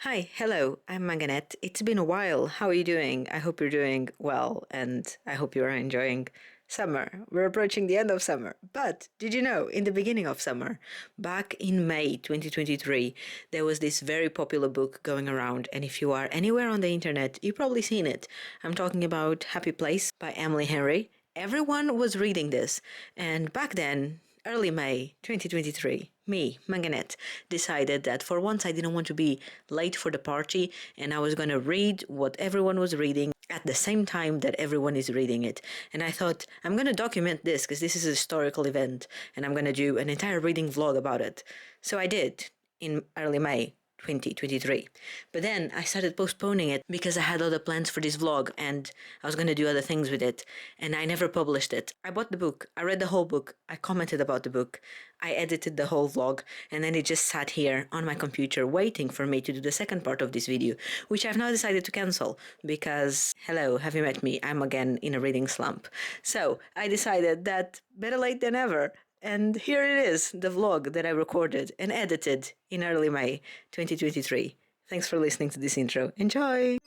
Hi, hello, I'm Manganet. It's been a while. How are you doing? I hope you're doing well and I hope you are enjoying summer. We're approaching the end of summer. But did you know, in the beginning of summer, back in May 2023, there was this very popular book going around, and if you are anywhere on the internet, you've probably seen it. I'm talking about Happy Place by Emily Henry. Everyone was reading this, and back then, early May 2023, me, Manganet, decided that for once I didn't want to be late for the party and I was going to read what everyone was reading at the same time that everyone is reading it. And I thought, I'm going to document this because this is a historical event and I'm going to do an entire reading vlog about it. So I did in early May 2023. But then I started postponing it because I had other plans for this vlog and I was going to do other things with it. And I never published it. I bought the book, I read the whole book, I commented about the book, I edited the whole vlog, and then it just sat here on my computer waiting for me to do the second part of this video, which I've now decided to cancel because, hello, have you met me? I'm again in a reading slump. So I decided that better late than ever. And here it is, the vlog that I recorded and edited in early May 2023. Thanks for listening to this intro. Enjoy!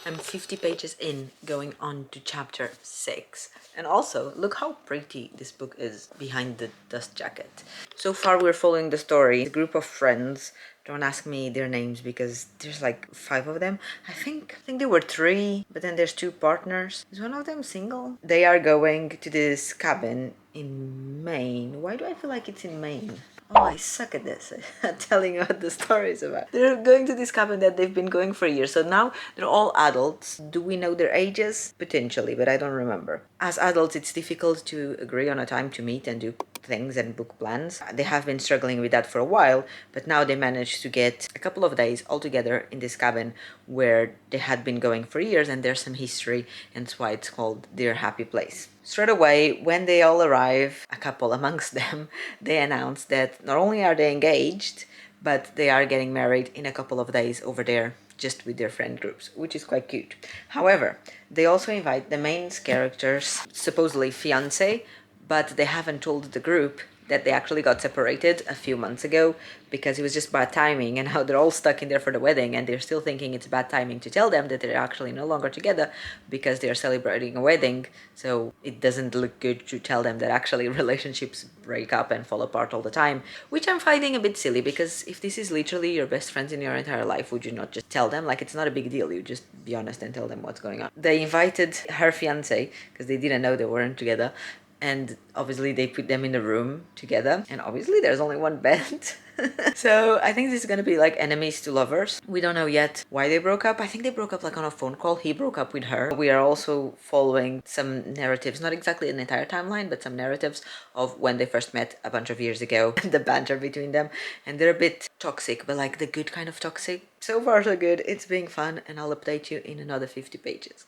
I'm 50 pages in, going on to chapter 6. And also, look how pretty this book is behind the dust jacket. So far we're following the story. A group of friends, don't ask me their names because there's like 5 of them. I think there were 3, but then there's 2 partners. Is one of them single? They are going to this cabin in Maine. Why do I feel like it's in Maine? Oh, I suck at this. Telling you what the story is about. They're going to this cabin that they've been going for years. So now they're all adults. Do we know their ages? Potentially, but I don't remember. As adults, it's difficult to agree on a time to meet and do things and book plans. They have been struggling with that for a while, but now they managed to get a couple of days all together in this cabin where they had been going for years, and there's some history, and that's why it's called their happy place. Straight away, when they all arrive, a couple amongst them, they announce that not only are they engaged, but they are getting married in a couple of days over there, just with their friend groups, which is quite cute. However, they also invite the main character's supposedly fiance, but they haven't told the group that they actually got separated a few months ago because it was just bad timing, and now they're all stuck in there for the wedding and they're still thinking it's bad timing to tell them that they're actually no longer together because they're celebrating a wedding. So it doesn't look good to tell them that actually relationships break up and fall apart all the time, which I'm finding a bit silly because if this is literally your best friends in your entire life, would you not just tell them? Like, it's not a big deal, you just be honest and tell them what's going on. They invited her fiance because they didn't know they weren't together, and obviously they put them in a room together, and obviously there's only one bed. So I think this is gonna be like enemies to lovers. We don't know yet why they broke up. I think they broke up like on a phone call. He broke up with her. We are also following some narratives, not exactly an entire timeline, but some narratives of when they first met a bunch of years ago, the banter between them, and they're a bit toxic, but like the good kind of toxic. So far so good. It's being fun, and I'll update you in another 50 pages.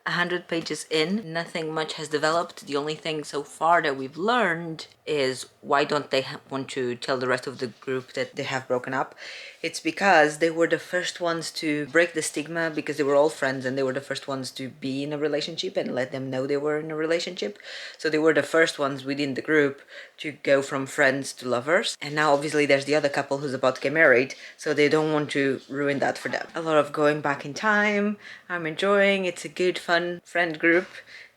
100 pages in, nothing much has developed. The only thing so far that we've learned is why don't they want to tell the rest of the group that they have broken up. It's because they were the first ones to break the stigma because they were all friends, and they were the first ones to be in a relationship and let them know they were in a relationship. So they were the first ones within the group to go from friends to lovers. And now obviously there's the other couple who's about to get married, so they don't want to ruin that for them. A lot of going back in time. I'm enjoying. It's a good fun friend group,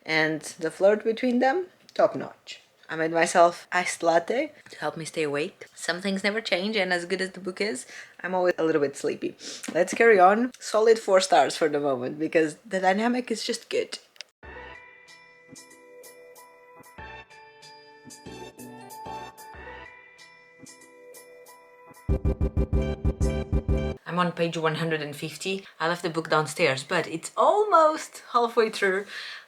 and the flirt between them, top notch. I made myself iced latte to help me stay awake. Some things never change, and as good as the book is, I'm always a little bit sleepy. Let's carry on. Solid 4 stars for the moment because the dynamic is just good. I'm on page 150. I left the book downstairs, but it's almost halfway through.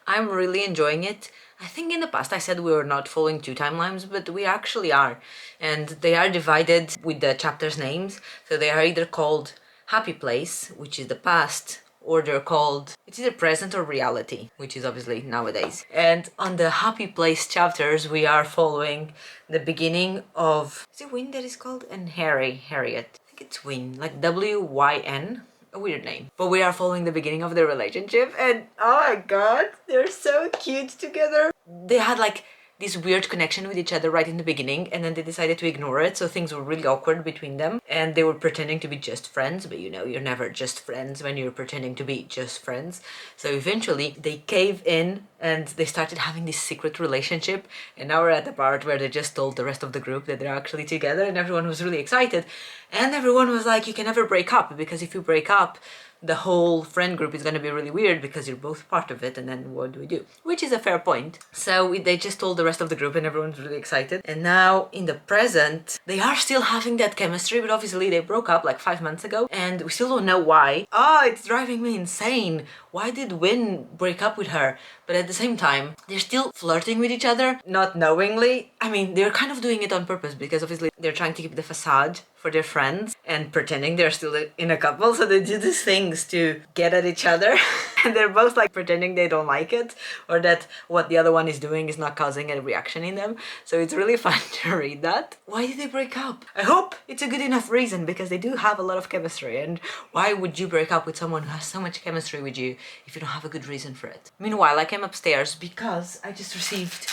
I'm really enjoying it. I think in the past I said we were not following 2 timelines, but we actually are. And they are divided with the chapters' names. So they are either called Happy Place, which is the past, or they're called, it's either present or reality, which is obviously nowadays. And on the Happy Place chapters, we are following the beginning of, is it Wyn that is called? And Harriet. I think it's Wyn, like W-Y-N. A weird name. But we are following the beginning of their relationship, and oh my god, they're so cute together. They had like this weird connection with each other right in the beginning, and then they decided to ignore it, so things were really awkward between them, and they were pretending to be just friends, but you know, you're never just friends when you're pretending to be just friends. So eventually they cave in and they started having this secret relationship, and now we're at the part where they just told the rest of the group that they're actually together, and everyone was really excited, and everyone was like, you can never break up, because if you break up, the whole friend group is going to be really weird because you're both part of it, and then what do we do? Which is a fair point. So they just told the rest of the group and everyone's really excited. And now in the present, they are still having that chemistry, but obviously they broke up like 5 months ago and we still don't know why. Oh, it's driving me insane. Why did Win break up with her? But at the same time, they're still flirting with each other, not knowingly. I mean, they're kind of doing it on purpose because obviously they're trying to keep the facade for their friends and pretending they're still in a couple, so they do these things to get at each other and they're both like pretending they don't like it, or that what the other one is doing is not causing a reaction in them. So it's really fun to read that. Why did they break up? I hope it's a good enough reason, because they do have a lot of chemistry, and why would you break up with someone who has so much chemistry with you if you don't have a good reason for it? Meanwhile, I came upstairs because I just received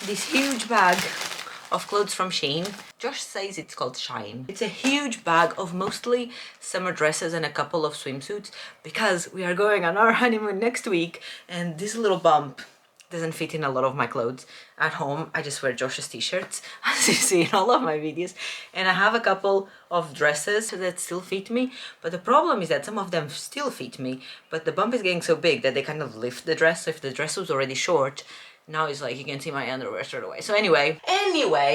this huge bag of clothes from Shein. Josh says it's called Shine. It's a huge bag of mostly summer dresses and a couple of swimsuits, because we are going on our honeymoon next week, and this little bump doesn't fit in a lot of my clothes. At home, I just wear Josh's t-shirts, as you see in all of my videos, and I have a couple of dresses that still fit me, but the problem is that some of them still fit me, but the bump is getting so big that they kind of lift the dress. So if the dress was already short, now it's like you can see my underwear straight away. So anyway,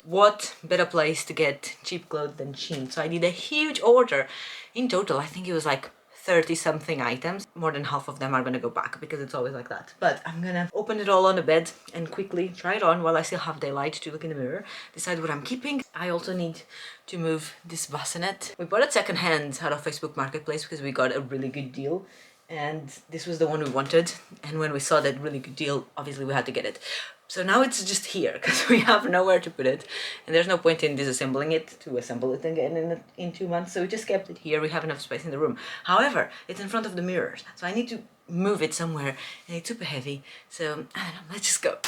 what better place to get cheap clothes than Shein? So I did a huge order. In total, I think it was like 30 something items. More than half of them are gonna go back because it's always like that. But I'm gonna open it all on the bed and quickly try it on while I still have daylight to look in the mirror, decide what I'm keeping. I also need to move this bassinet. We bought it secondhand out of Facebook Marketplace because we got a really good deal, and this was the one we wanted, and when we saw that really good deal, obviously we had to get it. So now it's just here because we have nowhere to put it, and there's no point in disassembling it to assemble it again in 2 months, so we just kept it here. We have enough space in the room. However, it's in front of the mirrors, so I need to move it somewhere, and it's super heavy, so I don't know, let's just go.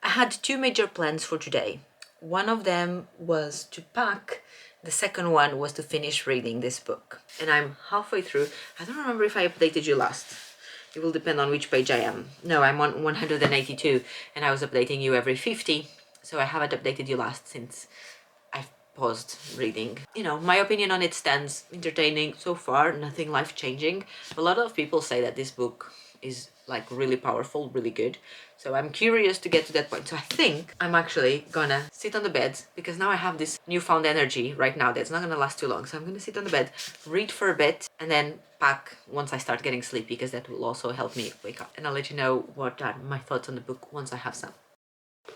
I had 2 major plans for today. One of them was to pack, the second one was to finish reading this book. And I'm halfway through. I don't remember if I updated you last. It will depend on which page I am. No, I'm on 182 and I was updating you every 50, so I haven't updated you last since I've paused reading. You know, my opinion on it stands. Entertaining so far, nothing life-changing. A lot of people say that this book is like really powerful, really good. So I'm curious to get to that point. So I think I'm actually gonna sit on the bed, because now I have this newfound energy right now that's not gonna last too long. So I'm gonna sit on the bed, read for a bit, and then pack once I start getting sleepy, because that will also help me wake up. And I'll let you know what are my thoughts on the book once I have some.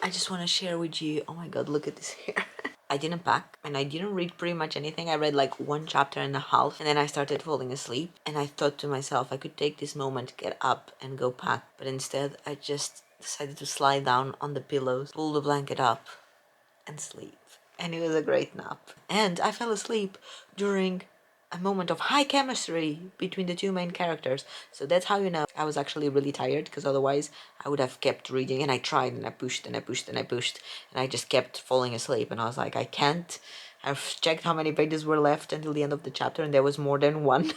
I just want to share with you, oh my god, look at this here. I didn't pack and I didn't read pretty much anything. I read like 1 chapter and a half, and then I started falling asleep, and I thought to myself I could take this moment, get up and go pack, but instead I just decided to slide down on the pillows, pull the blanket up and sleep. And it was a great nap. And I fell asleep during a moment of high chemistry between the two main characters. So that's how you know I was actually really tired, because otherwise I would have kept reading, and I tried and I pushed and I pushed and I pushed and I just kept falling asleep, and I was like, I can't. I've checked how many pages were left until the end of the chapter, and there was more than one.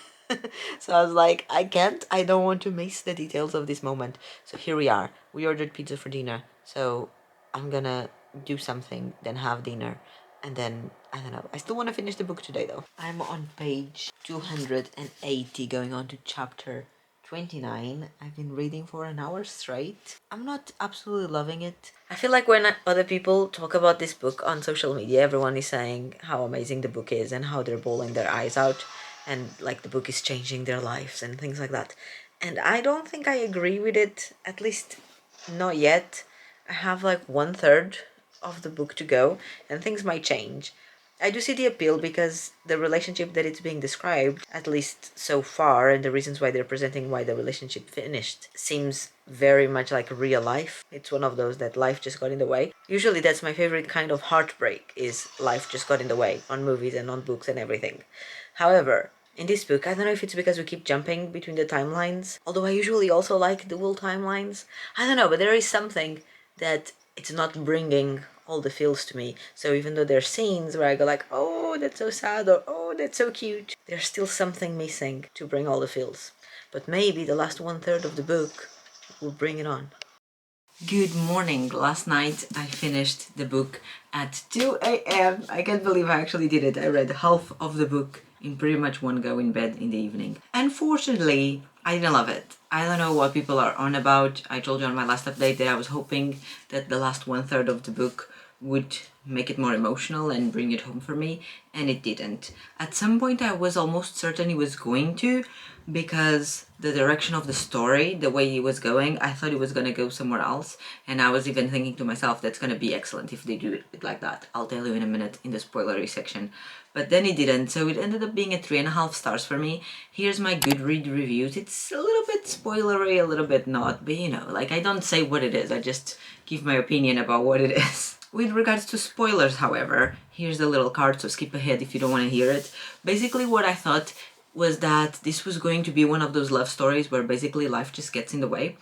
So I was like, I can't. I don't want to miss the details of this moment. So here we are. We ordered pizza for dinner. So I'm gonna do something, then have dinner, and then, I don't know. I still want to finish the book today, though. I'm on page 280, going on to chapter 29. I've been reading for an hour straight. I'm not absolutely loving it. I feel like when other people talk about this book on social media, everyone is saying how amazing the book is and how they're bawling their eyes out, and like the book is changing their lives and things like that. And I don't think I agree with it, at least not yet. I have like 1/3 of the book to go, and things might change. I do see the appeal, because the relationship that it's being described, at least so far, and the reasons why they're presenting why the relationship finished, seems very much like real life. It's one of those that life just got in the way. Usually that's my favorite kind of heartbreak, is life just got in the way, on movies and on books and everything. However, in this book, I don't know if it's because we keep jumping between the timelines, although I usually also like dual timelines. I don't know, but there is something that it's not bringing all the feels to me. So even though there's scenes where I go like, oh, that's so sad, or oh, that's so cute, there's still something missing to bring all the feels. But maybe the last 1/3 of the book will bring it on. Good morning. Last night I finished the book at 2 a.m. I can't believe I actually did it. I read half of the book in pretty much one go in bed in the evening. Unfortunately, I didn't love it. I don't know what people are on about. I told you on my last update that I was hoping that the last 1/3 of the book would make it more emotional and bring it home for me, and it didn't. At some point I was almost certain it was going to, because the direction of the story, the way it was going, I thought it was going to go somewhere else, and I was even thinking to myself, that's going to be excellent if they do it like that. I'll tell you in a minute in the spoilery section. But then it didn't, so it ended up being a 3.5 stars for me. Here's my Goodreads reviews. It's a little bit spoilery, a little bit not, but you know, like, I don't say what it is, I just give my opinion about what it is. With regards to spoilers, however, here's the little card, so skip ahead if you don't want to hear it. Basically what I thought was that this was going to be one of those love stories where basically life just gets in the way,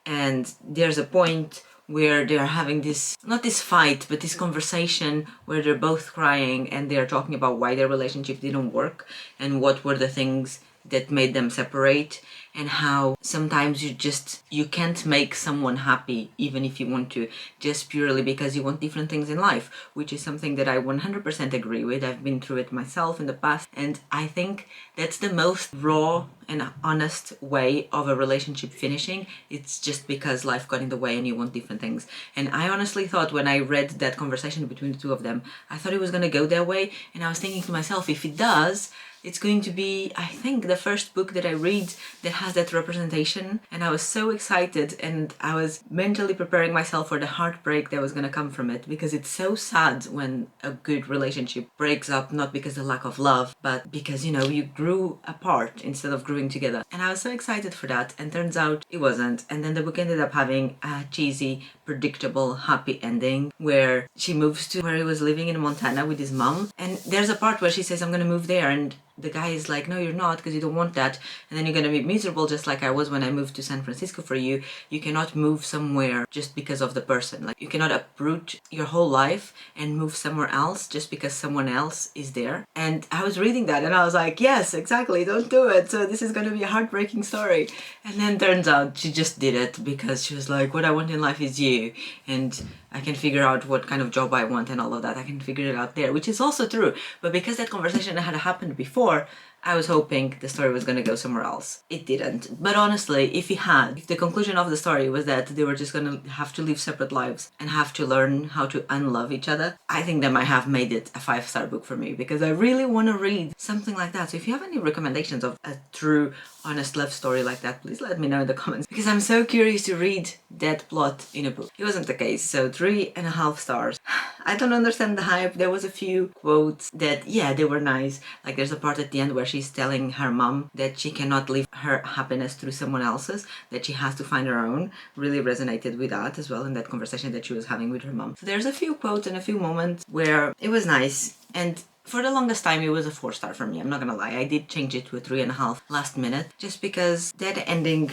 and there's a point where they're having this, not this fight, but this conversation where they're both crying and they're talking about why their relationship didn't work and what were the things that made them separate, and how sometimes you can't make someone happy even if you want to, just purely because you want different things in life, which is something that I 100% agree with. I've been through it myself in the past, and I think that's the most raw and honest way of a relationship finishing. It's just because life got in the way and you want different things. And I honestly thought, when I read that conversation between the two of them, I thought it was going to go their way, and I was thinking to myself, if it does, it's going to be, I think, the first book that I read that has that representation. And I was so excited, and I was mentally preparing myself for the heartbreak that was going to come from it, because it's so sad when a good relationship breaks up, not because of lack of love, but because, you know, you grew apart instead of growing together. And I was so excited for that, and turns out it wasn't. And then the book ended up having a cheesy, predictable, happy ending where she moves to where he was living in Montana with his mom. And there's a part where she says, I'm going to move there, and the guy is like, no, you're not, because you don't want that, and then you're gonna be miserable just like I was when I moved to San Francisco for you. You cannot move somewhere just because of the person. Like, you cannot uproot your whole life and move somewhere else just because someone else is there. And I was reading that and I was like, yes, exactly, don't do it. So this is gonna be a heartbreaking story. And then turns out she just did it because she was like, what I want in life is you, and I can figure out what kind of job I want and all of that. I can figure it out there, which is also true. But because that conversation had happened before, I was hoping the story was going to go somewhere else. It didn't. But honestly, if the conclusion of the story was that they were just going to have to live separate lives and have to learn how to unlove each other, I think that might have made it a 5-star book for me, because I really want to read something like that. So if you have any recommendations of a true, honest love story like that, please let me know in the comments, because I'm so curious to read that plot in a book. It wasn't the case, so 3.5 stars. I don't understand the hype. There was a few quotes that, yeah, they were nice. Like, there's a part at the end where she's telling her mom that she cannot live her happiness through someone else's, that she has to find her own. Really resonated with that as well in that conversation that she was having with her mom. So there's a few quotes and a few moments where it was nice. And For the longest time it was a 4-star for me, I'm not gonna lie. I did change it to a 3.5 last minute just because that ending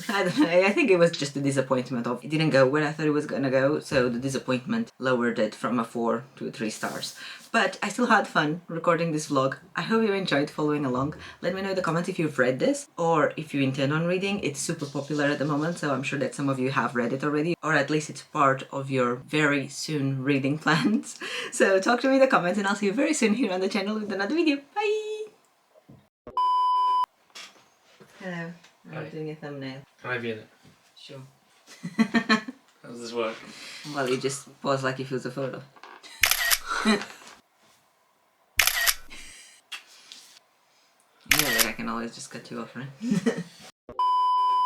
I don't know, I think it was just the disappointment of it didn't go where I thought it was gonna go, so the disappointment lowered it from a 4 to a 3 stars. But I still had fun recording this vlog. I hope you enjoyed following along. Let me know in the comments if you've read this or if you intend on reading. It's super popular at the moment, so I'm sure that some of you have read it already, or at least it's part of your very soon reading plans. So talk to me in the comments and I'll see you very soon here on the channel with another video. Bye! Hello, I'm doing a thumbnail. Can I be in it? Sure. How does this work? Well, you just pause like if it was a photo. Yeah, like I can always just cut you off, right?